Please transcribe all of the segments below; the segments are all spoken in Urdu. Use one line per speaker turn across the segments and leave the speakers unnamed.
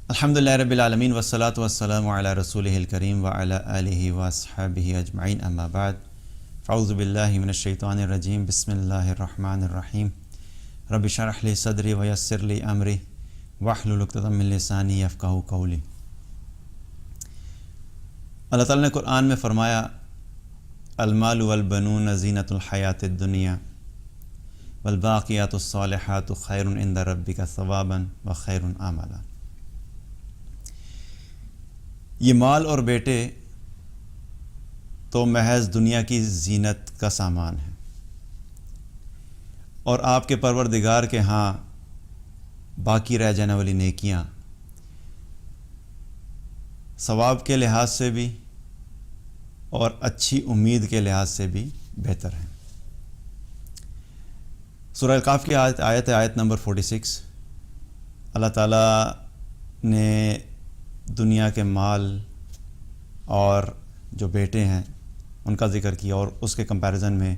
الحمدللہ رب العالمین والصلاة والسلام علی رسولہ الکریم وعلی آلہ واصحابہ اجمعین اما بعد فاعوذ باللہ من الشیطان الرجیم بسم اللہ الرحمن الرحیم رب اشرح لی صدری ویسر لی امری واحلل عقدۃ من لسانی یفقہوا قولی۔ اللہ تعالیٰ نے قرآن میں فرمایا المال والبنون زینۃ الحیات الدنیا والباقیات الصالحات خیر عند ربک ثوابا وخیر عملا۔ یہ مال اور بیٹے تو محض دنیا کی زینت کا سامان ہے، اور آپ کے پروردگار کے ہاں باقی رہ جانے والی نیکیاں ثواب کے لحاظ سے بھی اور اچھی امید کے لحاظ سے بھی بہتر ہیں۔ سورہ القاف کی آیت نمبر 46، اللہ تعالیٰ نے دنیا کے مال اور جو بیٹے ہیں ان کا ذکر کیا، اور اس کے کمپیریزن میں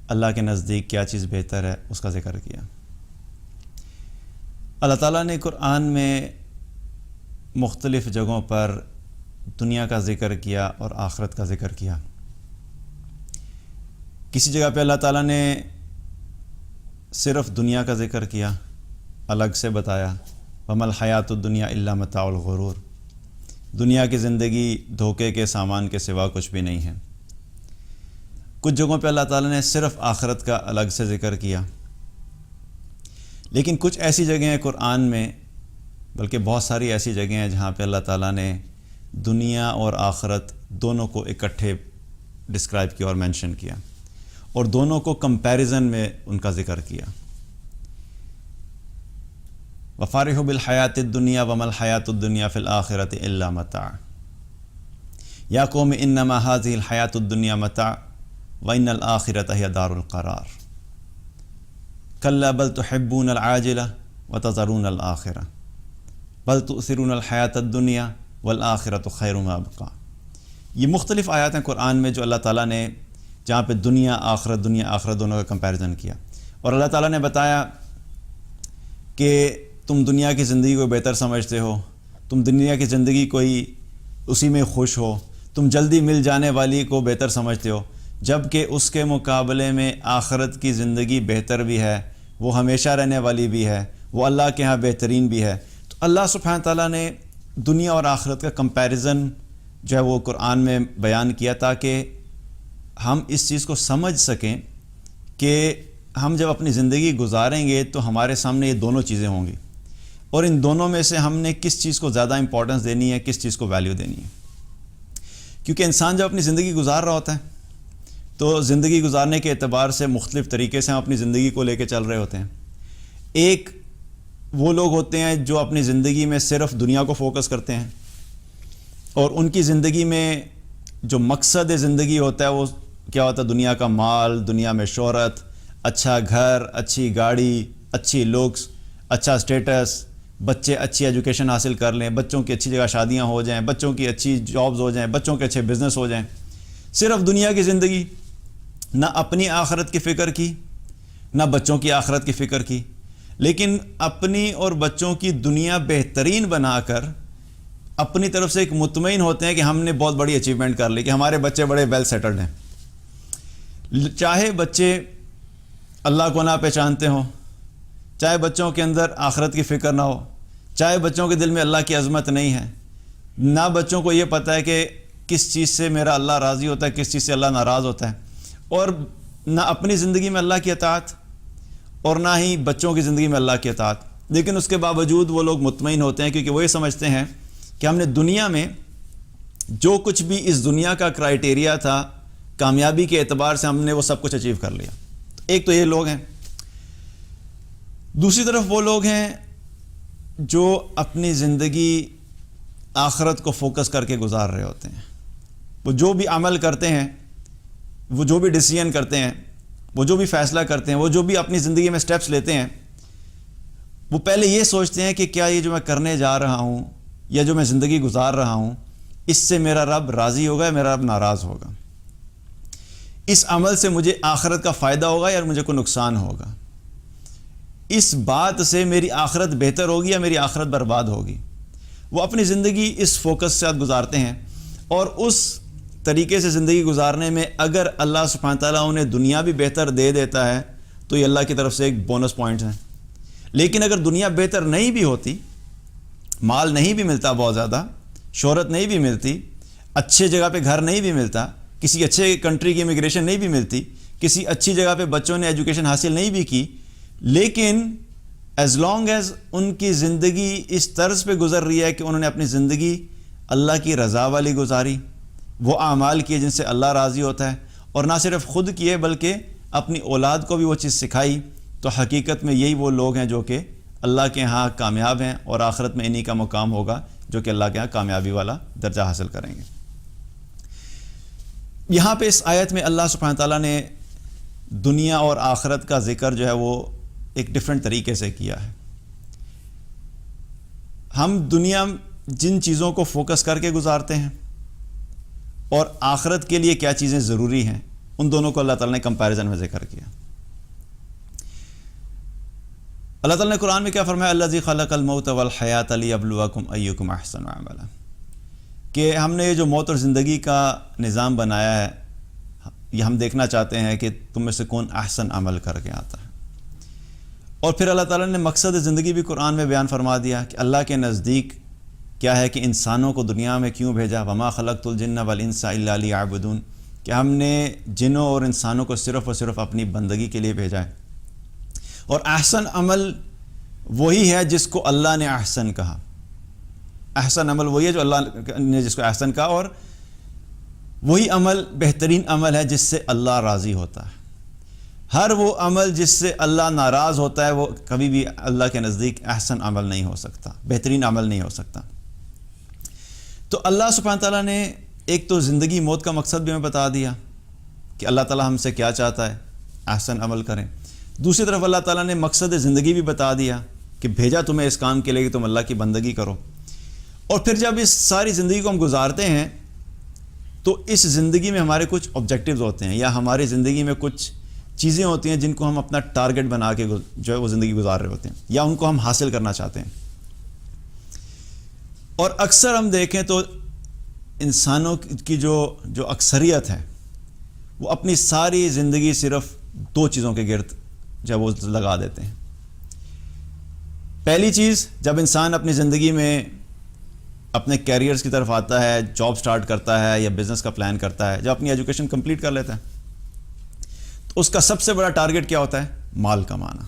اللہ کے نزدیک کیا چیز بہتر ہے اس کا ذکر کیا۔ اللہ تعالیٰ نے قرآن میں مختلف جگہوں پر دنیا کا ذکر کیا اور آخرت کا ذکر کیا۔ کسی جگہ پہ اللہ تعالیٰ نے صرف دنیا کا ذکر کیا، الگ سے بتایا وَمَا الْحَيَاةُ الدُّنْيَا إِلَّا مَتَاعُ الْغُرُورِ، دنیا کی زندگی دھوکے کے سامان کے سوا کچھ بھی نہیں ہے۔ کچھ جگہوں پہ اللہ تعالیٰ نے صرف آخرت کا الگ سے ذکر کیا، لیکن کچھ ایسی جگہیں ہیں قرآن میں، بلکہ بہت ساری ایسی جگہیں ہیں جہاں پہ اللہ تعالیٰ نے دنیا اور آخرت دونوں کو اکٹھے ڈسکرائب کیا اور مینشن کیا، اور دونوں کو کمپیریزن میں ان کا ذکر کیا۔ وَفَارِحُوا بِالْحَيَاةِ الدُّنْيَا وَمَا الْحَيَاةُ الدُّنْيَا فِي الْآخِرَةِ إِلَّا مَتَاعٌ يَا قَوْمِ إِنَّمَا هَٰذِهِ الْحَيَاةُ الدُّنْيَا مَتَاعٌ وَإِنَّ الْآخِرَةَ هِيَ دَارُ الْقَرَارِ كَلَّا بَلْ تُحِبُّونَ الْعَاجِلَةَ وَتَذَرُونَ الْآخِرَةَ بَلْ تُؤْثِرُونَ الْحَيَاةَ الدُّنْيَا وَالْآخِرَةُ خَيْرٌ وَأَبْقَىٰ۔ یہ مختلف آیات ہیں قرآن میں جو اللہ تعالیٰ نے جہاں پہ دنیا آخرت دونوں کا کمپیریزن کیا، اور اللہ تعالیٰ نے بتایا کہ تم دنیا کی زندگی کو بہتر سمجھتے ہو، تم دنیا کی زندگی کو ہی اسی میں خوش ہو، تم جلدی مل جانے والی کو بہتر سمجھتے ہو، جبکہ اس کے مقابلے میں آخرت کی زندگی بہتر بھی ہے، وہ ہمیشہ رہنے والی بھی ہے، وہ اللہ کے ہاں بہترین بھی ہے۔ تو اللہ سبحانہ تعالیٰ نے دنیا اور آخرت کا کمپیریزن جو ہے وہ قرآن میں بیان کیا، تاکہ ہم اس چیز کو سمجھ سکیں کہ ہم جب اپنی زندگی گزاریں گے تو ہمارے سامنے یہ دونوں چیزیں ہوں گی، اور ان دونوں میں سے ہم نے کس چیز کو زیادہ امپورٹنس دینی ہے، کس چیز کو ویلیو دینی ہے۔ کیونکہ انسان جب اپنی زندگی گزار رہا ہوتا ہے تو زندگی گزارنے کے اعتبار سے مختلف طریقے سے ہم اپنی زندگی کو لے کے چل رہے ہوتے ہیں۔ ایک وہ لوگ ہوتے ہیں جو اپنی زندگی میں صرف دنیا کو فوکس کرتے ہیں، اور ان کی زندگی میں جو مقصد زندگی ہوتا ہے وہ کیا ہوتا ہے؟ دنیا کا مال، دنیا میں شہرت، اچھا گھر، اچھی گاڑی، اچھی لکس، اچھا سٹیٹس، بچے اچھی ایجوکیشن حاصل کر لیں، بچوں کی اچھی جگہ شادیاں ہو جائیں، بچوں کی اچھی جابز ہو جائیں، بچوں کے اچھے بزنس ہو جائیں۔ صرف دنیا کی زندگی، نہ اپنی آخرت کی فکر کی، نہ بچوں کی آخرت کی فکر کی، لیکن اپنی اور بچوں کی دنیا بہترین بنا کر اپنی طرف سے ایک مطمئن ہوتے ہیں کہ ہم نے بہت بڑی اچیومنٹ کر لی، کہ ہمارے بچے بڑے ویل سیٹلڈ ہیں۔ چاہے بچے اللہ کو نہ پہچانتے ہوں، چاہے بچوں کے اندر آخرت کی فکر نہ ہو، چاہے بچوں کے دل میں اللہ کی عظمت نہیں ہے، نہ بچوں کو یہ پتہ ہے کہ کس چیز سے میرا اللہ راضی ہوتا ہے، کس چیز سے اللہ ناراض ہوتا ہے، اور نہ اپنی زندگی میں اللہ کی اطاعت اور نہ ہی بچوں کی زندگی میں اللہ کی اطاعت، لیکن اس کے باوجود وہ لوگ مطمئن ہوتے ہیں، کیونکہ وہ یہ سمجھتے ہیں کہ ہم نے دنیا میں جو کچھ بھی اس دنیا کا کرائیٹیریا تھا کامیابی کے اعتبار سے، ہم نے وہ سب کچھ اچیو کر لیا۔ ایک تو یہ لوگ ہیں۔ دوسری طرف وہ لوگ ہیں جو اپنی زندگی آخرت کو فوکس کر کے گزار رہے ہوتے ہیں۔ وہ جو بھی عمل کرتے ہیں، وہ جو بھی ڈیسیژن کرتے ہیں، وہ جو بھی فیصلہ کرتے ہیں، وہ جو بھی اپنی زندگی میں سٹیپس لیتے ہیں، وہ پہلے یہ سوچتے ہیں کہ کیا یہ جو میں کرنے جا رہا ہوں یا جو میں زندگی گزار رہا ہوں، اس سے میرا رب راضی ہوگا یا میرا رب ناراض ہوگا، اس عمل سے مجھے آخرت کا فائدہ ہوگا یا مجھے کوئی نقصان ہوگا، اس بات سے میری آخرت بہتر ہوگی یا میری آخرت برباد ہوگی۔ وہ اپنی زندگی اس فوکس سے گزارتے ہیں، اور اس طریقے سے زندگی گزارنے میں اگر اللہ سبحانہ تعالیٰ انہیں دنیا بھی بہتر دے دیتا ہے تو یہ اللہ کی طرف سے ایک بونس پوائنٹ ہے. لیکن اگر دنیا بہتر نہیں بھی ہوتی، مال نہیں بھی ملتا، بہت زیادہ شہرت نہیں بھی ملتی، اچھے جگہ پہ گھر نہیں بھی ملتا، کسی اچھے کنٹری کی امیگریشن نہیں بھی ملتی، کسی اچھی جگہ پہ بچوں نے ایجوکیشن حاصل نہیں بھی کی، لیکن ایز لانگ ایز ان کی زندگی اس طرز پہ گزر رہی ہے کہ انہوں نے اپنی زندگی اللہ کی رضا والی گزاری، وہ اعمال کیے جن سے اللہ راضی ہوتا ہے، اور نہ صرف خود کیے بلکہ اپنی اولاد کو بھی وہ چیز سکھائی، تو حقیقت میں یہی وہ لوگ ہیں جو کہ اللہ کے ہاں کامیاب ہیں، اور آخرت میں انہی کا مقام ہوگا جو کہ اللہ کے ہاں کامیابی والا درجہ حاصل کریں گے. یہاں پہ اس آیت میں اللہ سبحانہ تعالیٰ نے دنیا اور آخرت کا ذکر جو ہے وہ ایک ڈیفرنٹ طریقے سے کیا ہے. ہم دنیا جن چیزوں کو فوکس کر کے گزارتے ہیں اور آخرت کے لیے کیا چیزیں ضروری ہیں، ان دونوں کو اللہ تعالیٰ نے کمپیریزن میں ذکر کیا. اللہ تعالیٰ نے قرآن میں کیا فرمایا؟ الذی خلق الموت والحیات لیبلوکم ایکم احسن عملا، کہ ہم نے یہ جو موت اور زندگی کا نظام بنایا ہے، یہ ہم دیکھنا چاہتے ہیں کہ تم میں سے کون احسن عمل کر کے آتا ہے. اور پھر اللہ تعالیٰ نے مقصد زندگی بھی قرآن میں بیان فرما دیا کہ اللہ کے نزدیک کیا ہے کہ انسانوں کو دنیا میں کیوں بھیجا. وما خلقت الجن والانس الا لیعبدون، کہ ہم نے جنوں اور انسانوں کو صرف اور صرف اپنی بندگی کے لیے بھیجا ہے. اور احسن عمل وہی ہے جس کو اللہ نے احسن کہا. احسن عمل وہی ہے جو اللہ نے جس کو احسن کہا، اور وہی عمل بہترین عمل ہے جس سے اللہ راضی ہوتا ہے. ہر وہ عمل جس سے اللہ ناراض ہوتا ہے وہ کبھی بھی اللہ کے نزدیک احسن عمل نہیں ہو سکتا، بہترین عمل نہیں ہو سکتا. تو اللہ سبحانہ تعالیٰ نے ایک تو زندگی موت کا مقصد بھی ہمیں بتا دیا کہ اللہ تعالیٰ ہم سے کیا چاہتا ہے، احسن عمل کریں. دوسری طرف اللہ تعالیٰ نے مقصد زندگی بھی بتا دیا کہ بھیجا تمہیں اس کام کے لیے کہ تم اللہ کی بندگی کرو. اور پھر جب اس ساری زندگی کو ہم گزارتے ہیں تو اس زندگی میں ہمارے کچھ آبجیکٹیوز ہوتے ہیں، یا ہماری زندگی میں کچھ چیزیں ہوتی ہیں جن کو ہم اپنا ٹارگٹ بنا کے جو ہے وہ زندگی گزار رہے ہوتے ہیں، یا ان کو ہم حاصل کرنا چاہتے ہیں. اور اکثر ہم دیکھیں تو انسانوں کی جو اکثریت ہے وہ اپنی ساری زندگی صرف دو چیزوں کے گرد جب وہ لگا دیتے ہیں. پہلی چیز، جب انسان اپنی زندگی میں اپنے کیریئرز کی طرف آتا ہے، جاب سٹارٹ کرتا ہے یا بزنس کا پلان کرتا ہے، جب اپنی ایجوکیشن کمپلیٹ کر لیتا ہے تو اس کا سب سے بڑا ٹارگٹ کیا ہوتا ہے؟ مال کمانا.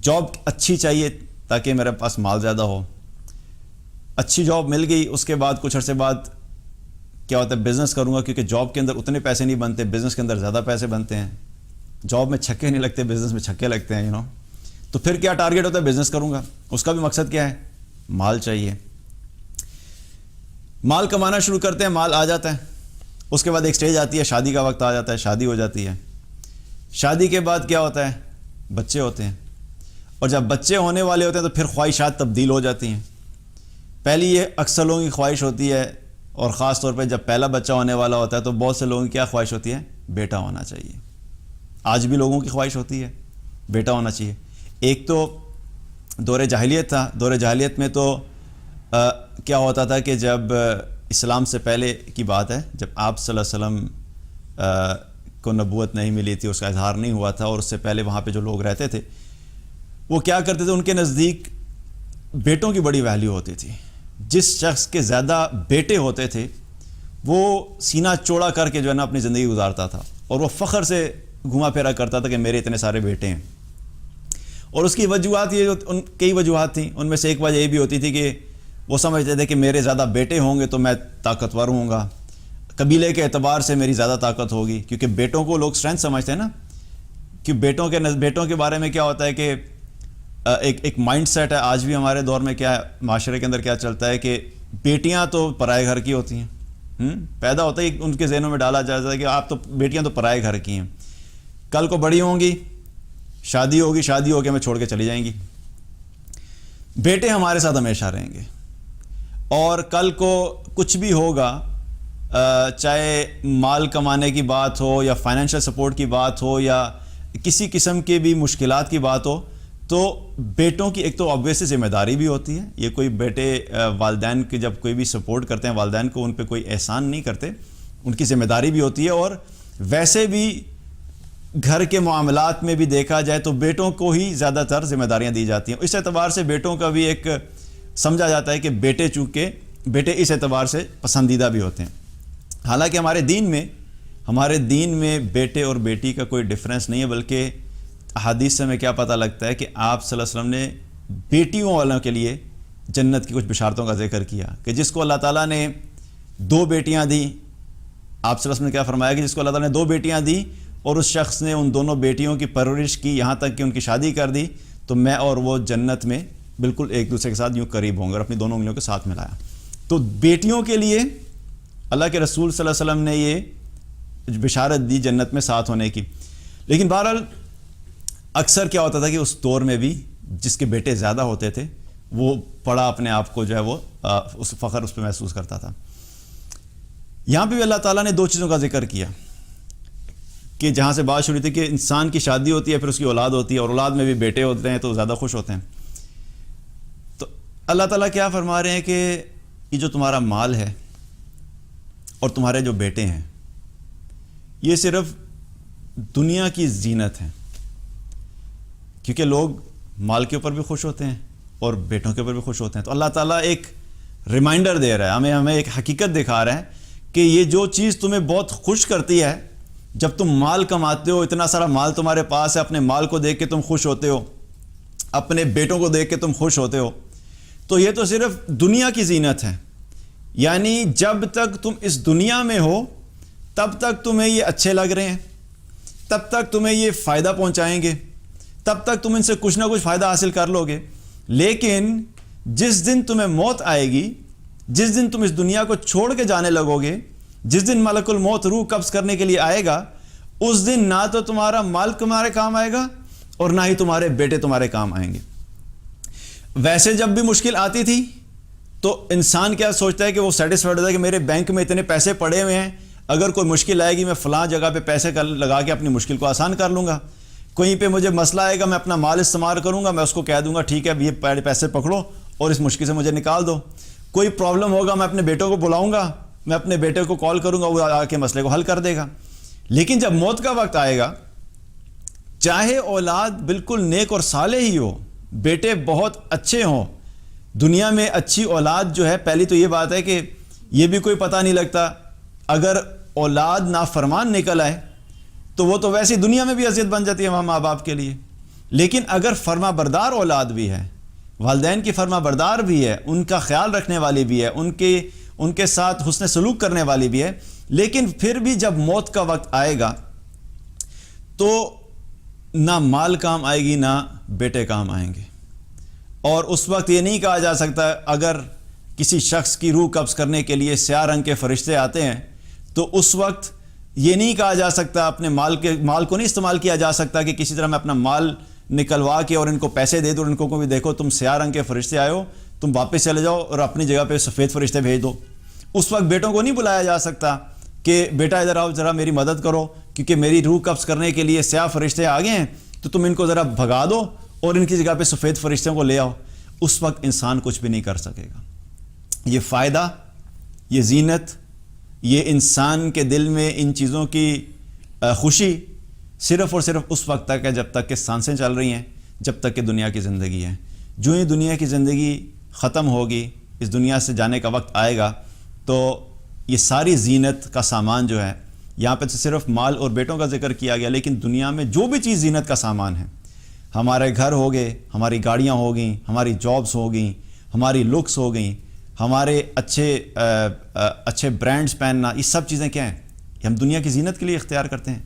جاب اچھی چاہیے تاکہ میرے پاس مال زیادہ ہو. اچھی جاب مل گئی، اس کے بعد کچھ عرصے بعد کیا ہوتا ہے؟ بزنس کروں گا، کیونکہ جاب کے اندر اتنے پیسے نہیں بنتے، بزنس کے اندر زیادہ پیسے بنتے ہیں. جاب میں چھکے نہیں لگتے، بزنس میں چھکے لگتے ہیں تو پھر کیا ٹارگٹ ہوتا ہے؟ بزنس کروں گا. اس کا بھی مقصد کیا ہے؟ مال چاہیے. مال کمانا شروع کرتے ہیں، مال آ جاتا ہے. اس کے بعد ایک سٹیج آتی ہے، شادی کا وقت آ جاتا ہے، شادی ہو جاتی ہے. شادی کے بعد کیا ہوتا ہے؟ بچے ہوتے ہیں. اور جب بچے ہونے والے ہوتے ہیں تو پھر خواہشات تبدیل ہو جاتی ہیں. پہلی یہ اکثر لوگوں کی خواہش ہوتی ہے، اور خاص طور پہ جب پہلا بچہ ہونے والا ہوتا ہے تو بہت سے لوگوں کی کیا خواہش ہوتی ہے؟ بیٹا ہونا چاہیے. آج بھی لوگوں کی خواہش ہوتی ہے بیٹا ہونا چاہیے. ایک تو دور جاہلیت تھا. دور جاہلیت میں تو کیا ہوتا تھا کہ جب اسلام سے پہلے کی بات ہے، جب آپ صلی اللہ علیہ وسلم کو نبوت نہیں ملی تھی، اس کا اظہار نہیں ہوا تھا، اور اس سے پہلے وہاں پہ جو لوگ رہتے تھے وہ کیا کرتے تھے؟ ان کے نزدیک بیٹوں کی بڑی ویلیو ہوتی تھی. جس شخص کے زیادہ بیٹے ہوتے تھے وہ سینہ چوڑا کر کے جو ہے نا اپنی زندگی گزارتا تھا، اور وہ فخر سے گھما پھرا کرتا تھا کہ میرے اتنے سارے بیٹے ہیں. اور اس کی وجوہات کئی وجوہات تھیں. ان میں سے ایک وجہ یہ بھی ہوتی تھی کہ وہ سمجھتے تھے کہ میرے زیادہ بیٹے ہوں گے تو میں طاقتور ہوں گا، قبیلے کے اعتبار سے میری زیادہ طاقت ہوگی، کیونکہ بیٹوں کو لوگ اسٹرینتھ سمجھتے ہیں نا. کہ بیٹوں کے بارے میں کیا ہوتا ہے کہ ایک مائنڈ سیٹ ہے آج بھی ہمارے دور میں، کیا معاشرے کے اندر کیا چلتا ہے کہ بیٹیاں تو پرائے گھر کی ہوتی ہیں. پیدا ہوتا ہی ان کے ذہنوں میں ڈالا جاتا ہے کہ آپ تو بیٹیاں تو پرائے گھر کی ہیں، کل کو بڑی ہوں گی، شادی ہوگی، شادی ہو کے ہمیں چھوڑ کے چلی جائیں گی. بیٹے ہمارے ساتھ ہمیشہ رہیں گے، اور کل کو کچھ بھی ہوگا، چاہے مال کمانے کی بات ہو یا فائنینشیل سپورٹ کی بات ہو یا کسی قسم کے بھی مشکلات کی بات ہو، تو بیٹوں کی ایک تو آبویسلی ذمہ داری بھی ہوتی ہے. یہ کوئی بیٹے والدین کے جب کوئی بھی سپورٹ کرتے ہیں والدین کو، ان پہ کوئی احسان نہیں کرتے، ان کی ذمہ داری بھی ہوتی ہے. اور ویسے بھی گھر کے معاملات میں بھی دیکھا جائے تو بیٹوں کو ہی زیادہ تر ذمہ داریاں دی جاتی ہیں. اس اعتبار سے بیٹوں کا بھی ایک سمجھا جاتا ہے کہ بیٹے اس اعتبار سے پسندیدہ بھی ہوتے ہیں. حالانکہ ہمارے دین میں بیٹے اور بیٹی کا کوئی ڈفرینس نہیں ہے، بلکہ احادیث سے ہمیں کیا پتہ لگتا ہے کہ آپ صلی اللہ علیہ وسلم نے بیٹیوں والوں کے لیے جنت کی کچھ بشارتوں کا ذکر کیا کہ جس کو اللہ تعالیٰ نے 2 بیٹیاں دیں. آپ صلی اللہ علیہ وسلم نے کیا فرمایا کہ جس کو اللہ تعالیٰ نے 2 بیٹیاں دیں اور اس شخص نے ان دونوں بیٹیوں کی پرورش کی یہاں تک کہ ان کی شادی کر دی، تو میں اور وہ جنت میں بالکل ایک دوسرے کے ساتھ یوں قریب ہوں گے، اور اپنی دونوں انگلیوں کے ساتھ ملایا. تو بیٹیوں کے لیے اللہ کے رسول صلی اللہ علیہ وسلم نے یہ بشارت دی جنت میں ساتھ ہونے کی. لیکن بہرحال اکثر کیا ہوتا تھا کہ اس دور میں بھی جس کے بیٹے زیادہ ہوتے تھے وہ بڑا اپنے آپ کو جو ہے وہ اس فخر اس پہ محسوس کرتا تھا. یہاں پہ بھی اللہ تعالیٰ نے 2 چیزوں کا ذکر کیا کہ جہاں سے بات شروع تھی کہ انسان کی شادی ہوتی ہے، پھر اس کی اولاد ہوتی ہے، اور اولاد میں بھی بیٹے ہوتے ہیں تو زیادہ خوش ہوتے ہیں. تو اللہ تعالیٰ کیا فرما رہے ہیں کہ یہ جو تمہارا مال ہے اور تمہارے جو بیٹے ہیں یہ صرف دنیا کی زینت ہے، کیونکہ لوگ مال کے اوپر بھی خوش ہوتے ہیں اور بیٹوں کے اوپر بھی خوش ہوتے ہیں. تو اللہ تعالیٰ ایک ریمائنڈر دے رہا ہے، ہمیں ایک حقیقت دکھا رہا ہے کہ یہ جو چیز تمہیں بہت خوش کرتی ہے، جب تم مال کماتے ہو، اتنا سارا مال تمہارے پاس ہے، اپنے مال کو دیکھ کے تم خوش ہوتے ہو، اپنے بیٹوں کو دیکھ کے تم خوش ہوتے ہو، تو یہ تو صرف دنیا کی زینت ہے. یعنی جب تک تم اس دنیا میں ہو تب تک تمہیں یہ اچھے لگ رہے ہیں، تب تک تمہیں یہ فائدہ پہنچائیں گے، تب تک تم ان سے کچھ نہ کچھ فائدہ حاصل کر لو گے. لیکن جس دن تمہیں موت آئے گی، جس دن تم اس دنیا کو چھوڑ کے جانے لگو گے، جس دن ملک الموت روح قبض کرنے کے لیے آئے گا، اس دن نہ تو تمہارا مال تمہارے کام آئے گا اور نہ ہی تمہارے بیٹے تمہارے کام آئیں گے. ویسے جب بھی مشکل آتی تھی تو انسان کیا سوچتا ہے کہ وہ سیٹسفائڈ ہوتا ہے کہ میرے بینک میں اتنے پیسے پڑے ہوئے ہیں، اگر کوئی مشکل آئے گی میں فلاں جگہ پہ پیسے لگا کے اپنی مشکل کو آسان کر لوں گا. کہیں پہ مجھے مسئلہ آئے گا میں اپنا مال استعمال کروں گا، میں اس کو کہہ دوں گا ٹھیک ہے یہ پیسے پکڑو اور اس مشکل سے مجھے نکال دو. کوئی پرابلم ہوگا میں اپنے بیٹوں کو بلاؤں گا، میں اپنے بیٹے کو کال کروں گا، وہ آ کے مسئلے کو حل کر دے گا. لیکن جب موت کا وقت آئے گا، چاہے اولاد بالکل نیک اور صالح ہی ہو، بیٹے بہت اچھے ہوں، دنیا میں اچھی اولاد جو ہے، پہلی تو یہ بات ہے کہ یہ بھی کوئی پتہ نہیں لگتا، اگر اولاد نافرمان نکل آئے تو وہ تو ویسے دنیا میں بھی اذیت بن جاتی ہے وہاں ماں باپ کے لیے. لیکن اگر فرما بردار اولاد بھی ہے، والدین کی فرما بردار بھی ہے، ان کا خیال رکھنے والی بھی ہے، ان کے ساتھ حسن سلوک کرنے والی بھی ہے، لیکن پھر بھی جب موت کا وقت آئے گا تو نہ مال کام آئے گی نہ بیٹے کام آئیں گے. اور اس وقت یہ نہیں کہا جا سکتا، اگر کسی شخص کی روح قبض کرنے کے لیے سیاہ رنگ کے فرشتے آتے ہیں تو اس وقت یہ نہیں کہا جا سکتا، اپنے مال کو نہیں استعمال کیا جا سکتا کہ کسی طرح میں اپنا مال نکلوا کے اور ان کو پیسے دے دو اور ان کو بھی دیکھو تم سیاہ رنگ کے فرشتے آئے ہو، تم واپس چلے جاؤ اور اپنی جگہ پہ سفید فرشتے بھیج دو. اس وقت بیٹوں کو نہیں بلایا جا سکتا کہ بیٹا ادھر آؤ ذرا میری مدد کرو، کیونکہ میری روح قبض کرنے کے لیے سیاہ فرشتے آ گئے ہیں تو تم ان کو ذرا بھگا دو اور ان کی جگہ پہ سفید فرشتوں کو لے آؤ. اس وقت انسان کچھ بھی نہیں کر سکے گا. یہ فائدہ، یہ زینت، یہ انسان کے دل میں ان چیزوں کی خوشی صرف اور صرف اس وقت تک ہے جب تک کہ سانسیں چل رہی ہیں، جب تک کہ دنیا کی زندگی ہے. جو ہی دنیا کی زندگی ختم ہوگی، اس دنیا سے جانے کا وقت آئے گا، تو یہ ساری زینت کا سامان جو ہے، یہاں پہ صرف مال اور بیٹوں کا ذکر کیا گیا، لیکن دنیا میں جو بھی چیز زینت کا سامان ہے، ہمارے گھر ہو گئے، ہماری گاڑیاں ہو گئیں، ہماری جابس ہو گئیں، ہماری لکس ہو گئیں، ہمارے اچھے برانڈز پہننا، یہ سب چیزیں کیا ہیں؟ یہ ہم دنیا کی زینت کے لیے اختیار کرتے ہیں.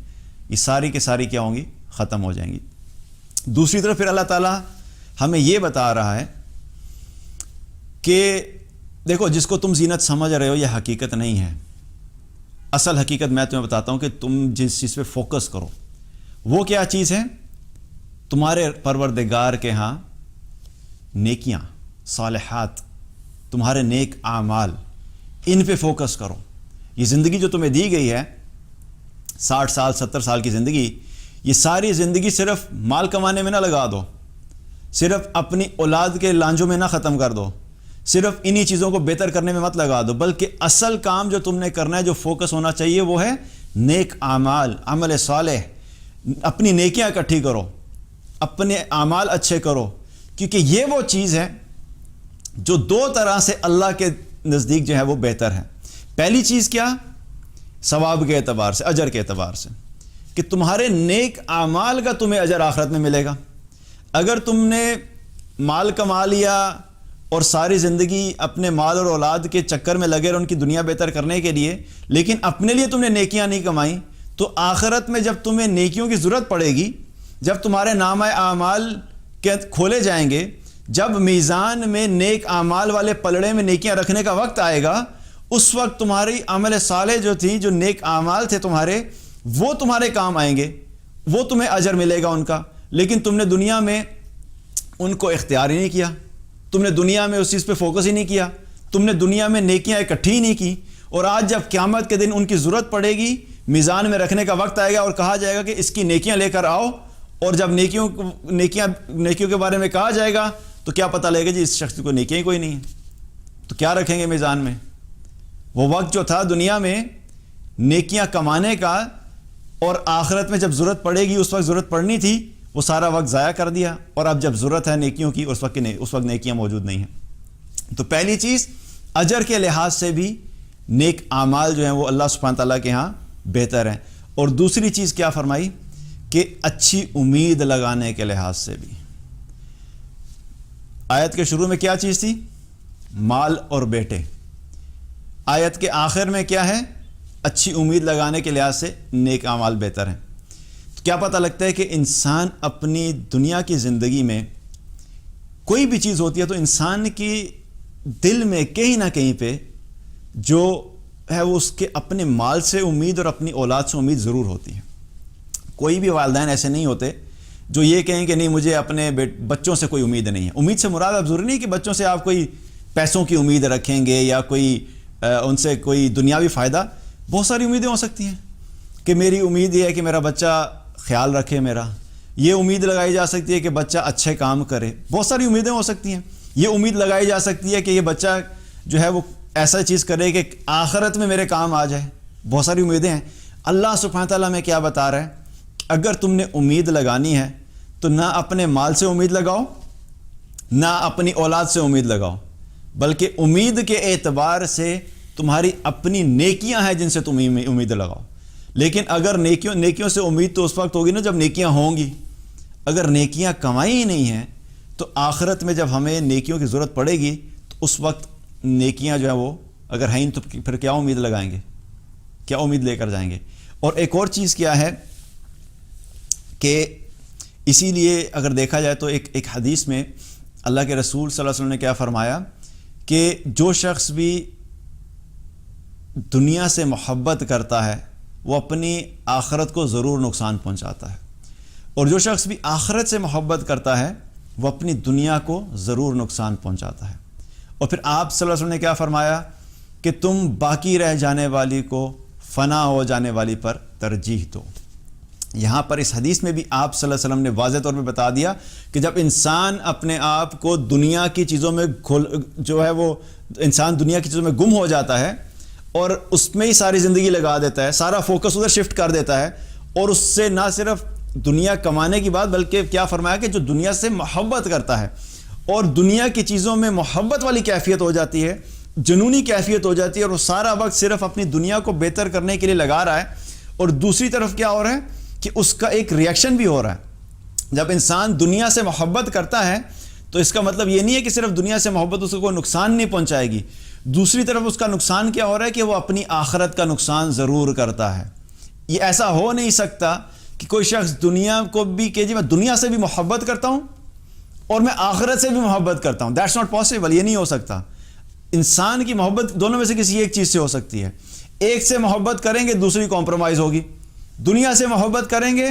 یہ ساری کے ساری کیا ہوں گی؟ ختم ہو جائیں گی. دوسری طرف پھر اللہ تعالیٰ ہمیں یہ بتا رہا ہے کہ دیکھو جس کو تم زینت سمجھ رہے ہو یہ حقیقت نہیں ہے. اصل حقیقت میں تمہیں بتاتا ہوں کہ تم جس چیز پہ فوکس کرو وہ کیا چیز ہے؟ تمہارے پروردگار کے ہاں نیکیاں، صالحات، تمہارے نیک اعمال، ان پہ فوکس کرو. یہ زندگی جو تمہیں دی گئی ہے، 60 سال 70 سال کی زندگی، یہ ساری زندگی صرف مال کمانے میں نہ لگا دو. صرف اپنی اولاد کے لانجوں میں نہ ختم کر دو، صرف انہی چیزوں کو بہتر کرنے میں مت لگا دو، بلکہ اصل کام جو تم نے کرنا ہے، جو فوکس ہونا چاہیے، وہ ہے نیک اعمال، عمل صالح. اپنی نیکیاں اکٹھی کرو، اپنے اعمال اچھے کرو، کیونکہ یہ وہ چیز ہے جو دو طرح سے اللہ کے نزدیک جو ہے وہ بہتر ہے. پہلی چیز کیا؟ ثواب کے اعتبار سے، اجر کے اعتبار سے، کہ تمہارے نیک اعمال کا تمہیں اجر آخرت میں ملے گا. اگر تم نے مال کما لیا اور ساری زندگی اپنے مال اور اولاد کے چکر میں لگے رہے ان کی دنیا بہتر کرنے کے لیے، لیکن اپنے لیے تم نے نیکیاں نہیں کمائیں، تو آخرت میں جب تمہیں نیکیوں کی ضرورت پڑے گی، جب تمہارے نامہ اعمال کے کھولے جائیں گے، جب میزان میں نیک اعمال والے پلڑے میں نیکیاں رکھنے کا وقت آئے گا، اس وقت تمہاری عمل صالح جو تھی، جو نیک اعمال تھے تمہارے، وہ تمہارے کام آئیں گے، وہ تمہیں اجر ملے گا ان کا. لیکن تم نے دنیا میں ان کو اختیار ہی نہیں کیا، تم نے دنیا میں اس چیز پہ فوکس ہی نہیں کیا، تم نے دنیا میں نیکیاں اکٹھی ہی نہیں کی، اور آج جب قیامت کے دن ان کی ضرورت پڑے گی، میزان میں رکھنے کا وقت آئے گا اور کہا جائے گا کہ اس کی نیکیاں لے کر آؤ، اور جب نیکیوں کے بارے میں کہا جائے گا تو کیا پتہ لگے گا جی اس شخص کو نیکیاں ہی کوئی نہیں ہیں، تو کیا رکھیں گے میزان میں؟ وہ وقت جو تھا دنیا میں نیکیاں کمانے کا، اور آخرت میں جب ضرورت پڑے گی اس وقت ضرورت پڑنی تھی، وہ سارا وقت ضائع کر دیا، اور اب جب ضرورت ہے نیکیوں کی اس وقت نیکیاں موجود نہیں ہیں. تو پہلی چیز، اجر کے لحاظ سے بھی نیک اعمال جو ہیں وہ اللہ سبحانہ تعالیٰ کے ہاں بہتر ہیں. اور دوسری چیز کیا فرمائی؟ کہ اچھی امید لگانے کے لحاظ سے بھی. آیت کے شروع میں کیا چیز تھی؟ مال اور بیٹے. آیت کے آخر میں کیا ہے؟ اچھی امید لگانے کے لحاظ سے نیک اعمال بہتر ہیں. تو کیا پتہ لگتا ہے کہ انسان اپنی دنیا کی زندگی میں کوئی بھی چیز ہوتی ہے تو انسان کی دل میں کہیں نہ کہیں پہ جو ہے وہ اس کے اپنے مال سے امید اور اپنی اولاد سے امید ضرور ہوتی ہے. کوئی بھی والدین ایسے نہیں ہوتے جو یہ کہیں کہ نہیں مجھے اپنے بچوں سے کوئی امید نہیں ہے. امید سے مراد اب ضروری نہیں کہ بچوں سے آپ کوئی پیسوں کی امید رکھیں گے یا کوئی ان سے کوئی دنیاوی فائدہ. بہت ساری امیدیں ہو سکتی ہیں کہ میری امید یہ ہے کہ میرا بچہ خیال رکھے میرا، یہ امید لگائی جا سکتی ہے کہ بچہ اچھے کام کرے. بہت ساری امیدیں ہو سکتی ہیں. یہ امید لگائی جا سکتی ہے کہ یہ بچہ جو ہے وہ ایسا چیز کرے کہ آخرت میں میرے کام آ جائے. بہت ساری امیدیں ہیں. اللہ سبحانہ تعالیٰ میں کیا بتا رہا ہے؟ اگر تم نے امید لگانی ہے تو نہ اپنے مال سے امید لگاؤ، نہ اپنی اولاد سے امید لگاؤ، بلکہ امید کے اعتبار سے تمہاری اپنی نیکیاں ہیں جن سے تم امید لگاؤ. لیکن اگر نیکیوں سے امید تو اس وقت ہوگی نا جب نیکیاں ہوں گی. اگر نیکیاں کمائی ہی نہیں ہیں تو آخرت میں جب ہمیں نیکیوں کی ضرورت پڑے گی تو اس وقت نیکیاں جو ہیں وہ اگر ہیں تو پھر کیا امید لگائیں گے، کیا امید لے کر جائیں گے؟ اور ایک اور چیز کیا ہے کہ اسی لیے اگر دیکھا جائے تو ایک حدیث میں اللہ کے رسول صلی اللہ علیہ وسلم نے کیا فرمایا کہ جو شخص بھی دنیا سے محبت کرتا ہے وہ اپنی آخرت کو ضرور نقصان پہنچاتا ہے، اور جو شخص بھی آخرت سے محبت کرتا ہے وہ اپنی دنیا کو ضرور نقصان پہنچاتا ہے. اور پھر آپ صلی اللہ علیہ وسلم نے کیا فرمایا کہ تم باقی رہ جانے والی کو فنا ہو جانے والی پر ترجیح دو. یہاں پر اس حدیث میں بھی آپ صلی اللہ علیہ وسلم نے واضح طور پہ بتا دیا کہ جب انسان اپنے آپ کو دنیا کی چیزوں میں جو ہے وہ انسان دنیا کی چیزوں میں گم ہو جاتا ہے اور اس میں ہی ساری زندگی لگا دیتا ہے، سارا فوکس ادھر شفٹ کر دیتا ہے، اور اس سے نہ صرف دنیا کمانے کی بات بلکہ کیا فرمایا کہ جو دنیا سے محبت کرتا ہے اور دنیا کی چیزوں میں محبت والی کیفیت ہو جاتی ہے، جنونی کیفیت ہو جاتی ہے، اور وہ سارا وقت صرف اپنی دنیا کو بہتر کرنے کے لیے لگا رہا ہے. اور دوسری طرف کیا ہو رہا ہے کہ اس کا ایک ریئیکشن بھی ہو رہا ہے. جب انسان دنیا سے محبت کرتا ہے تو اس کا مطلب یہ نہیں ہے کہ صرف دنیا سے محبت اس کو کوئی نقصان نہیں پہنچائے گی، دوسری طرف اس کا نقصان کیا ہو رہا ہے کہ وہ اپنی آخرت کا نقصان ضرور کرتا ہے. یہ ایسا ہو نہیں سکتا کہ کوئی شخص دنیا کو بھی کہ جی میں دنیا سے بھی محبت کرتا ہوں اور میں آخرت سے بھی محبت کرتا ہوں. That's not possible. یہ نہیں ہو سکتا. انسان کی محبت دونوں میں سے کسی ایک چیز سے ہو سکتی ہے. ایک سے محبت کریں گے دوسری کمپرومائز ہوگی، دنیا سے محبت کریں گے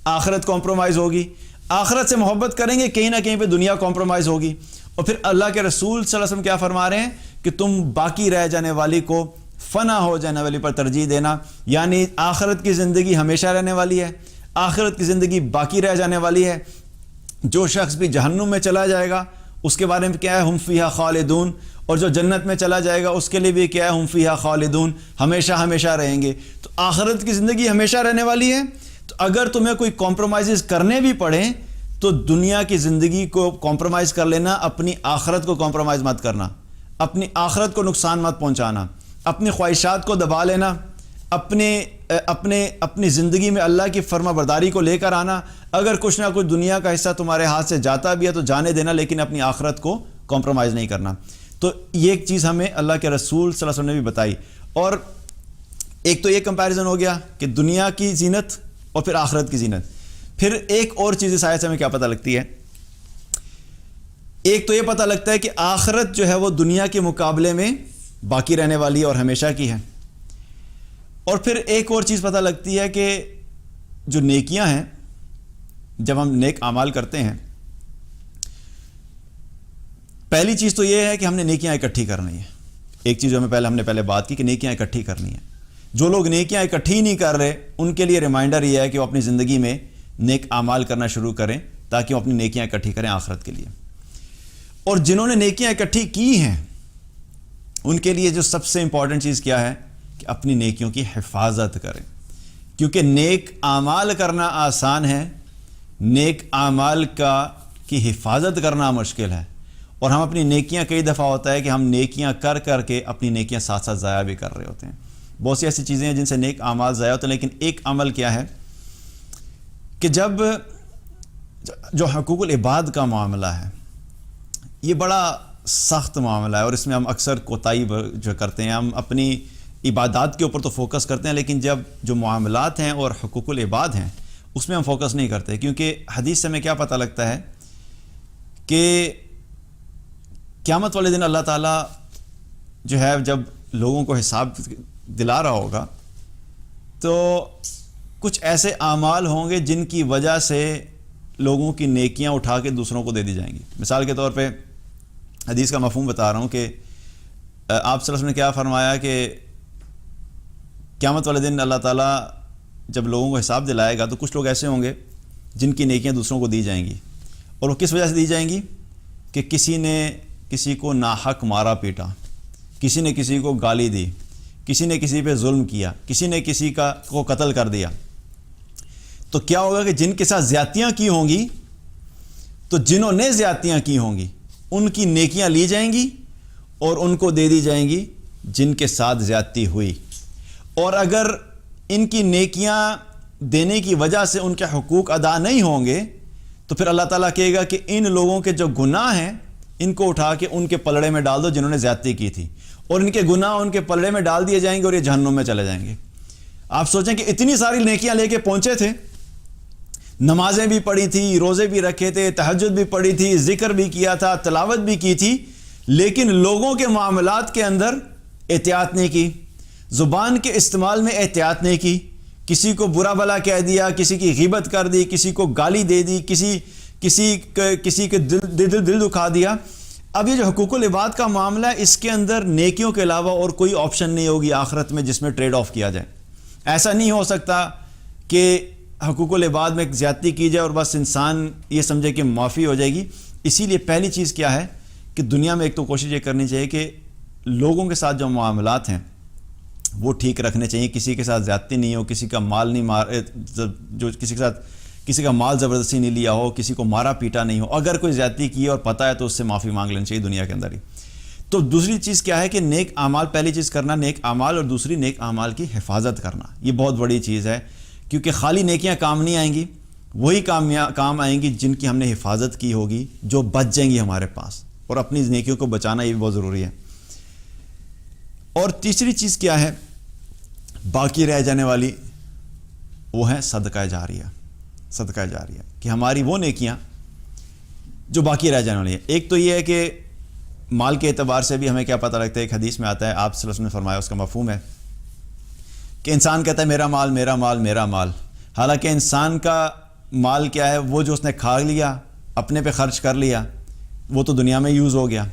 آخرت کمپرومائز ہوگی، آخرت سے محبت کریں گے کہیں نہ کہیں پہ دنیا کمپرومائز ہوگی. اور پھر اللہ کے رسول صلی اللہ علیہ وسلم کیا فرما رہے ہیں کہ تم باقی رہ جانے والی کو فنا ہو جانے والی پر ترجیح دینا، یعنی آخرت کی زندگی ہمیشہ رہنے والی ہے، آخرت کی زندگی باقی رہ جانے والی ہے. جو شخص بھی جہنم میں چلا جائے گا اس کے بارے میں کیا ہے؟ ہم فیہا خالدون. اور جو جنت میں چلا جائے گا اس کے لیے بھی کیا ہے؟ ہم فیہا خالدون، ہمیشہ ہمیشہ رہیں گے. تو آخرت کی زندگی ہمیشہ رہنے والی ہے. تو اگر تمہیں کوئی کمپرومائزز کرنے بھی پڑیں تو دنیا کی زندگی کو کمپرومائز کر لینا، اپنی آخرت کو کمپرومائز مت کرنا، اپنی آخرت کو نقصان مت پہنچانا، اپنی خواہشات کو دبا لینا، اپنی زندگی میں اللہ کی فرما برداری کو لے کر آنا. اگر کچھ نہ کچھ دنیا کا حصہ تمہارے ہاتھ سے جاتا بھی ہے تو جانے دینا، لیکن اپنی آخرت کو کمپرومائز نہیں کرنا. تو یہ ایک چیز ہمیں اللہ کے رسول صلی اللہ علیہ وسلم نے بھی بتائی. اور ایک تو یہ کمپیریزن ہو گیا کہ دنیا کی زینت اور پھر آخرت کی زینت. پھر ایک اور چیز اس آیت سے ہمیں کیا پتہ لگتی ہے؟ ایک تو یہ پتہ لگتا ہے کہ آخرت جو ہے وہ دنیا کے مقابلے میں باقی رہنے والی ہے اور ہمیشہ کی ہے. اور پھر ایک اور چیز پتہ لگتی ہے کہ جو نیکیاں ہیں، جب ہم نیک اعمال کرتے ہیں، پہلی چیز تو یہ ہے کہ ہم نے نیکیاں اکٹھی کرنی ہے. ایک چیز جو ہم نے پہلے بات کی کہ نیکیاں اکٹھی کرنی ہے. جو لوگ نیکیاں اکٹھی نہیں کر رہے ان کے لیے ریمائنڈر یہ ہے کہ وہ اپنی زندگی میں نیک اعمال کرنا شروع کریں تاکہ وہ اپنی نیکیاں اکٹھی کریں آخرت کے لیے. اور جنہوں نے نیکیاں اکٹھی کی ہیں ان کے لیے جو سب سے امپورٹنٹ چیز کیا ہے کہ اپنی نیکیوں کی حفاظت کریں. کیونکہ نیک اعمال کرنا آسان ہے، نیک اعمال کی حفاظت کرنا مشکل ہے. اور ہم اپنی نیکیاں کئی دفعہ ہوتا ہے کہ ہم نیکیاں کر کر کے اپنی نیکیاں ساتھ ساتھ ضائع بھی کر رہے ہوتے ہیں. بہت سی ایسی چیزیں ہیں جن سے نیک اعمال ضائع ہوتے ہیں. لیکن ایک عمل کیا ہے کہ جب جو حقوق العباد کا معاملہ ہے یہ بڑا سخت معاملہ ہے اور اس میں ہم اکثر کوتاہی جو کرتے ہیں. ہم اپنی عبادات کے اوپر تو فوکس کرتے ہیں لیکن جب جو معاملات ہیں اور حقوق العباد ہیں اس میں ہم فوکس نہیں کرتے. کیونکہ حدیث سے ہمیں کیا پتہ لگتا ہے کہ قیامت والے دن اللہ تعالیٰ جو ہے جب لوگوں کو حساب دلا رہا ہوگا تو کچھ ایسے اعمال ہوں گے جن کی وجہ سے لوگوں کی نیکیاں اٹھا کے دوسروں کو دے دی جائیں گی. مثال کے طور پہ حدیث کا مفہوم بتا رہا ہوں کہ آپ صلی اللہ علیہ وسلم نے کیا فرمایا کہ قیامت والے دن اللہ تعالیٰ جب لوگوں کو حساب دلائے گا تو کچھ لوگ ایسے ہوں گے جن کی نیکیاں دوسروں کو دی جائیں گی. اور وہ کس وجہ سے دی جائیں گی؟ کہ کسی نے کسی کو ناحق مارا پیٹا، کسی نے کسی کو گالی دی، کسی نے کسی پہ ظلم کیا، کسی نے کسی کو قتل کر دیا. تو کیا ہوگا کہ جن کے ساتھ زیادتیاں کی ہوں گی تو جنہوں نے زیادتیاں کی ہوں گی ان کی نیکیاں لی جائیں گی اور ان کو دے دی جائیں گی جن کے ساتھ زیادتی ہوئی. اور اگر ان کی نیکیاں دینے کی وجہ سے ان کے حقوق ادا نہیں ہوں گے تو پھر اللہ تعالیٰ کہے گا کہ ان لوگوں کے جو گناہ ہیں ان کو اٹھا کے ان کے پلڑے میں ڈال دو جنہوں نے زیادتی کی تھی، اور ان کے گناہ ان کے پلڑے میں ڈال دیے جائیں گے اور یہ جہنم میں چلے جائیں گے. آپ سوچیں کہ اتنی ساری نیکیاں لے کے پہنچے تھے، نمازیں بھی پڑھی تھی، روزے بھی رکھے تھے، تہجد بھی پڑھی تھی، ذکر بھی کیا تھا، تلاوت بھی کی تھی، لیکن لوگوں کے معاملات کے اندر احتیاط نہیں کی، زبان کے استعمال میں احتیاط نہیں کی، کسی کو برا بھلا کہہ دیا، کسی کی غیبت کر دی، کسی کو گالی دے دی، کسی کے دل دکھا دیا. اب یہ جو حقوق العباد کا معاملہ ہے اس کے اندر نیکیوں کے علاوہ اور کوئی آپشن نہیں ہوگی آخرت میں جس میں ٹریڈ آف کیا جائے. ایسا نہیں ہو سکتا کہ حقوق العباد میں زیادتی کی جائے اور بس انسان یہ سمجھے کہ معافی ہو جائے گی. اسی لیے پہلی چیز کیا ہے کہ دنیا میں ایک تو کوشش یہ کرنی چاہیے کہ لوگوں کے ساتھ جو معاملات ہیں وہ ٹھیک رکھنے چاہیے. کسی کے ساتھ زیادتی نہیں ہو، کسی کا مال نہیں جو کسی کا مال زبردستی نہیں لیا ہو، کسی کو مارا پیٹا نہیں ہو. اگر کوئی زیادتی کی ہے اور پتہ ہے تو اس سے معافی مانگ لینی چاہیے دنیا کے اندر ہی. تو دوسری چیز کیا ہے کہ نیک اعمال، پہلی چیز کرنا نیک اعمال، اور دوسری نیک اعمال کی حفاظت کرنا. یہ بہت بڑی چیز ہے کیونکہ خالی نیکیاں کام نہیں آئیں گی، وہی کام آئیں گی جن کی ہم نے حفاظت کی ہوگی، جو بچ جائیں گی ہمارے پاس. اور اپنی نیکیوں کو بچانا یہ بھی بہت ضروری ہے. اور تیسری چیز کیا ہے باقی رہ جانے والی، وہ ہے صدقہ جاریہ. صدقہ جاریہ کہ ہماری وہ نیکیاں جو باقی رہ جانے والی ہیں. ایک تو یہ ہے کہ مال کے اعتبار سے بھی ہمیں کیا پتہ لگتا ہے، ایک حدیث میں آتا ہے، آپ صلی اللہ علیہ وسلم نے فرمایا، اس کا مفہوم ہے کہ انسان کہتا ہے میرا مال میرا مال میرا مال. حالانکہ انسان کا مال کیا ہے؟ وہ جو اس نے کھا لیا، اپنے پہ خرچ کر لیا، وہ تو دنیا میں یوز ہو گیا.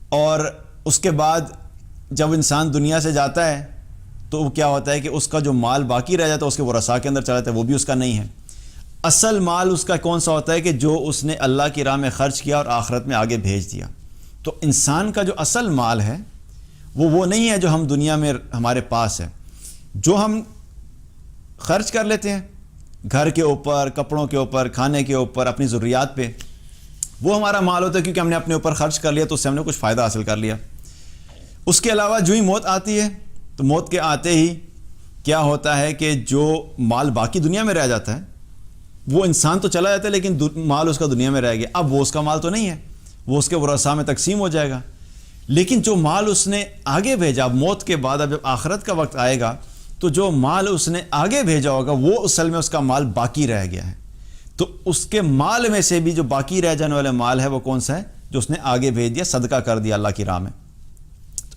اور اس کے بعد جب انسان دنیا سے جاتا ہے تو وہ کیا ہوتا ہے کہ اس کا جو مال باقی رہ جاتا ہے اس کے ورثاء کے اندر چلا جاتا ہے، وہ بھی اس کا نہیں ہے. اصل مال اس کا کون سا ہوتا ہے کہ جو اس نے اللہ کی راہ میں خرچ کیا اور آخرت میں آگے بھیج دیا. تو انسان کا جو اصل مال ہے وہ نہیں ہے جو ہم دنیا میں ہمارے پاس ہے. جو ہم خرچ کر لیتے ہیں گھر کے اوپر، کپڑوں کے اوپر، کھانے کے اوپر، اپنی ضروریات پہ، وہ ہمارا مال ہوتا ہے کیونکہ ہم نے اپنے اوپر خرچ کر لیا تو اس سے ہم نے کچھ فائدہ حاصل کر لیا. اس کے علاوہ جو ہی موت آتی ہے تو موت کے آتے ہی کیا ہوتا ہے کہ جو مال باقی دنیا میں رہ جاتا ہے وہ انسان تو چلا جاتا ہے لیکن مال اس کا دنیا میں رہ گیا. اب وہ اس کا مال تو نہیں ہے، وہ اس کے ورثاء میں تقسیم ہو جائے گا. لیکن جو مال اس نے آگے بھیجا موت کے بعد، اب جب آخرت کا وقت آئے گا تو جو مال اس نے آگے بھیجا ہوگا وہ اصل میں اس کا مال باقی رہ گیا ہے. تو اس کے مال میں سے بھی جو باقی رہ جانے والا مال ہے وہ کون سا ہے؟ جو اس نے آگے بھیج دیا، صدقہ کر دیا اللہ کی راہ میں.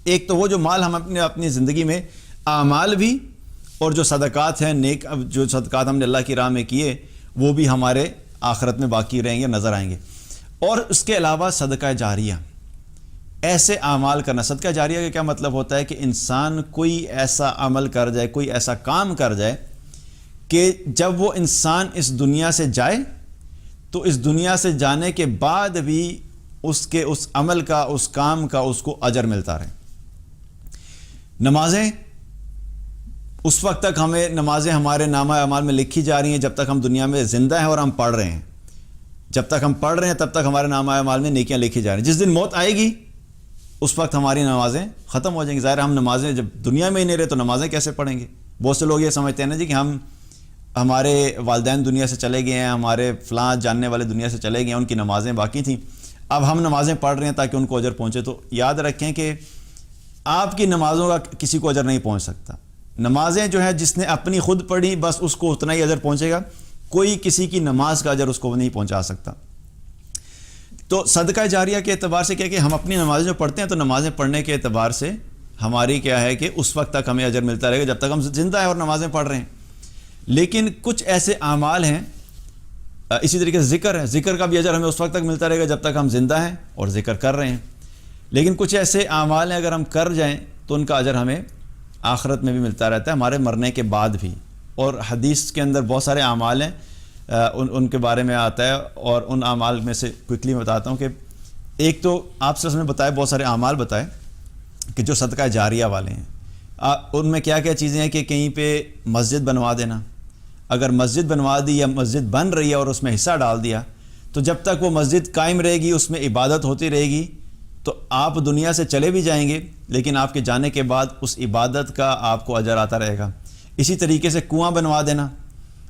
ایک تو وہ جو مال ہم اپنی زندگی میں اعمال بھی اور جو صدقات ہیں، نیک جو صدقات ہم نے اللہ کی راہ میں کیے وہ بھی ہمارے آخرت میں باقی رہیں گے، نظر آئیں گے. اور اس کے علاوہ صدقہ جاریہ، ایسے اعمال کرنا. صدقہ جاریہ کا کیا مطلب ہوتا ہے کہ انسان کوئی ایسا عمل کر جائے، کوئی ایسا کام کر جائے کہ جب وہ انسان اس دنیا سے جائے تو اس دنیا سے جانے کے بعد بھی اس کے اس عمل کا، اس کام کا اس کو اجر ملتا رہے. نمازیں، اس وقت تک نمازیں ہمارے نامہ اعمال میں لکھی جا رہی ہیں جب تک ہم دنیا میں زندہ ہیں اور ہم پڑھ رہے ہیں. جب تک ہم پڑھ رہے ہیں تب تک ہمارے نامہ اعمال میں نیکیاں لکھی جا رہی ہیں. جس دن موت آئے گی اس وقت ہماری نمازیں ختم ہو جائیں گی. ظاہر ہم نمازیں جب دنیا میں ہی نہیں رہے تو نمازیں کیسے پڑھیں گے؟ بہت سے لوگ یہ سمجھتے ہیں نا جی کہ ہمارے والدین دنیا سے چلے گئے ہیں، ہمارے فلاں جاننے والے دنیا سے چلے گئے ہیں، ان کی نمازیں باقی تھیں، اب ہم نمازیں پڑھ رہے ہیں تاکہ ان کو اجر پہنچے. تو یاد رکھیں کہ آپ کی نمازوں کا کسی کو اجر نہیں پہنچ سکتا. نمازیں جو ہے جس نے اپنی خود پڑھی بس اس کو اتنا ہی اجر پہنچے گا، کوئی کسی کی نماز کا اجر اس کو نہیں پہنچا سکتا. تو صدقہ جاریہ کے اعتبار سے کیا کہ ہم اپنی نمازیں جو پڑھتے ہیں تو نمازیں پڑھنے کے اعتبار سے ہماری کیا ہے کہ اس وقت تک ہمیں اجر ملتا رہے گا جب تک ہم زندہ ہیں اور نمازیں پڑھ رہے ہیں. لیکن کچھ ایسے اعمال ہیں، اسی طریقے سے ذکر کا بھی اجر ہمیں اس وقت تک ملتا رہے گا جب تک ہم زندہ ہیں اور ذکر کر رہے ہیں. لیکن کچھ ایسے اعمال ہیں اگر ہم کر جائیں تو ان کا اجر ہمیں آخرت میں بھی ملتا رہتا ہے، ہمارے مرنے کے بعد بھی. اور حدیث کے اندر بہت سارے اعمال ہیں ان کے بارے میں آتا ہے، اور ان اعمال میں سے کوئکلی بتاتا ہوں کہ ایک تو آپ سے اس نے بتایا، بہت سارے اعمال بتائے کہ جو صدقہ جاریہ والے ہیں. ان میں کیا کیا چیزیں ہیں کہ کہیں پہ مسجد بنوا دینا. اگر مسجد بنوا دی یا مسجد بن رہی ہے اور اس میں حصہ ڈال دیا تو جب تک وہ مسجد قائم رہے گی، اس میں عبادت ہوتی رہے گی، تو آپ دنیا سے چلے بھی جائیں گے لیکن آپ کے جانے کے بعد اس عبادت کا آپ کو اجر آتا رہے گا. اسی طریقے سے کنواں بنوا دینا،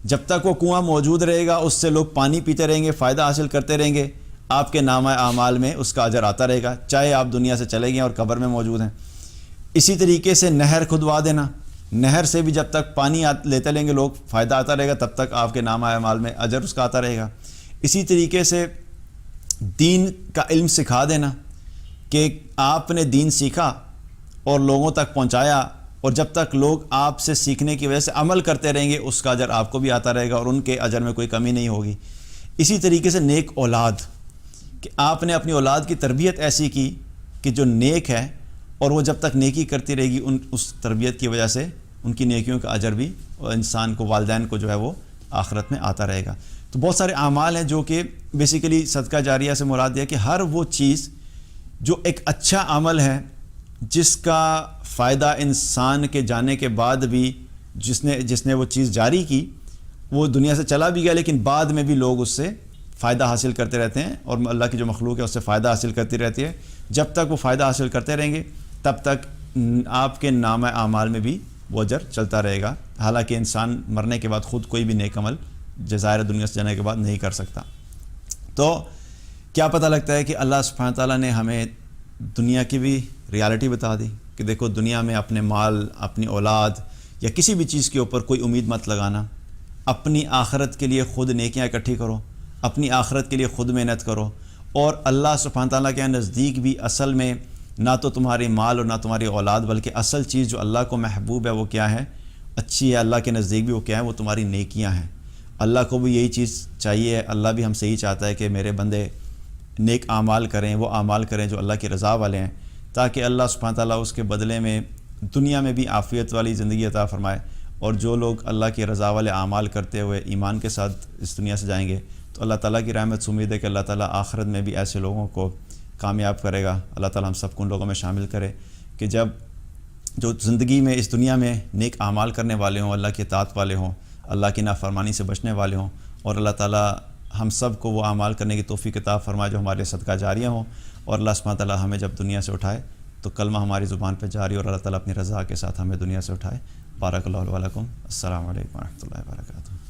جب تک وہ کنواں موجود رہے گا اس سے لوگ پانی پیتے رہیں گے، فائدہ حاصل کرتے رہیں گے، آپ کے نامہ اعمال میں اس کا اجر آتا رہے گا چاہے آپ دنیا سے چلے گئے اور قبر میں موجود ہیں. اسی طریقے سے نہر کھدوا دینا، نہر سے بھی جب تک پانی لیتے لیں گے لوگ، فائدہ آتا رہے گا، تب تک آپ کے نامہ اعمال میں اجر اس کا آتا رہے گا. اسی طریقے سے دین کا علم سکھا دینا کہ آپ نے دین سیکھا اور لوگوں تک پہنچایا، اور جب تک لوگ آپ سے سیکھنے کی وجہ سے عمل کرتے رہیں گے اس کا اجر آپ کو بھی آتا رہے گا اور ان کے اجر میں کوئی کمی نہیں ہوگی. اسی طریقے سے نیک اولاد، کہ آپ نے اپنی اولاد کی تربیت ایسی کی کہ جو نیک ہے اور وہ جب تک نیکی کرتی رہے گی اس تربیت کی وجہ سے ان کی نیکیوں کا اجر بھی انسان کو، والدین کو جو ہے وہ آخرت میں آتا رہے گا. تو بہت سارے اعمال ہیں جو کہ بیسیکلی صدقہ جاریہ سے مراد ہے کہ ہر وہ چیز جو ایک اچھا عمل ہے جس کا فائدہ انسان کے جانے کے بعد بھی جس نے وہ چیز جاری کی وہ دنیا سے چلا بھی گیا لیکن بعد میں بھی لوگ اس سے فائدہ حاصل کرتے رہتے ہیں اور اللہ کی جو مخلوق ہے اس سے فائدہ حاصل کرتی رہتی ہے. جب تک وہ فائدہ حاصل کرتے رہیں گے تب تک آپ کے نامہ اعمال میں بھی وہ اجر چلتا رہے گا. حالانکہ انسان مرنے کے بعد خود کوئی بھی نیک عمل جزائر دنیا سے جانے کے بعد نہیں کر سکتا. تو کیا پتہ لگتا ہے کہ اللہ سبحانہ تعالیٰ نے ہمیں دنیا کی بھی ریالٹی بتا دی کہ دیکھو دنیا میں اپنے مال، اپنی اولاد یا کسی بھی چیز کے اوپر کوئی امید مت لگانا. اپنی آخرت کے لیے خود نیکیاں اکٹھی کرو، اپنی آخرت کے لیے خود محنت کرو. اور اللہ سبحانہ تعالیٰ کے نزدیک بھی اصل میں نہ تو تمہاری مال اور نہ تمہاری اولاد بلکہ اصل چیز جو اللہ کو محبوب ہے وہ کیا ہے، اچھی ہے اللہ کے نزدیک بھی وہ کیا ہے، وہ تمہاری نیکیاں ہیں. اللہ کو بھی یہی چیز چاہیے، اللہ بھی ہم سے یہی چاہتا ہے کہ میرے بندے نیک اعمال کریں، وہ اعمال کریں جو اللہ کی رضا والے ہیں، تاکہ اللہ سبحانہ تعالیٰ اس کے بدلے میں دنیا میں بھی عافیت والی زندگی عطا فرمائے اور جو لوگ اللہ کی رضا والے اعمال کرتے ہوئے ایمان کے ساتھ اس دنیا سے جائیں گے تو اللہ تعالیٰ کی رحمت سے امید ہے کہ اللہ تعالیٰ آخرت میں بھی ایسے لوگوں کو کامیاب کرے گا۔ اللہ تعالیٰ ہم سب کو ان لوگوں میں شامل کرے کہ جب جو زندگی میں اس دنیا میں نیک اعمال کرنے والے ہوں، اللہ کی اطاعت والے ہوں، اللہ کی نافرمانی سے بچنے والے ہوں، اور اللہ تعالیٰ ہم سب کو وہ اعمال کرنے کی توفیق عطا فرمائے جو ہمارے صدقہ جاریہ ہوں، اور اللہ سبحانہ تعالیٰ ہمیں جب دنیا سے اٹھائے تو کلمہ ہماری زبان پہ جاری، اور اللہ تعالیٰ اپنی رضا کے ساتھ ہمیں دنیا سے اٹھائے۔ بارک اللہ علیہ ولکم۔ السلام علیکم ورحمۃ اللہ وبرکاتہ۔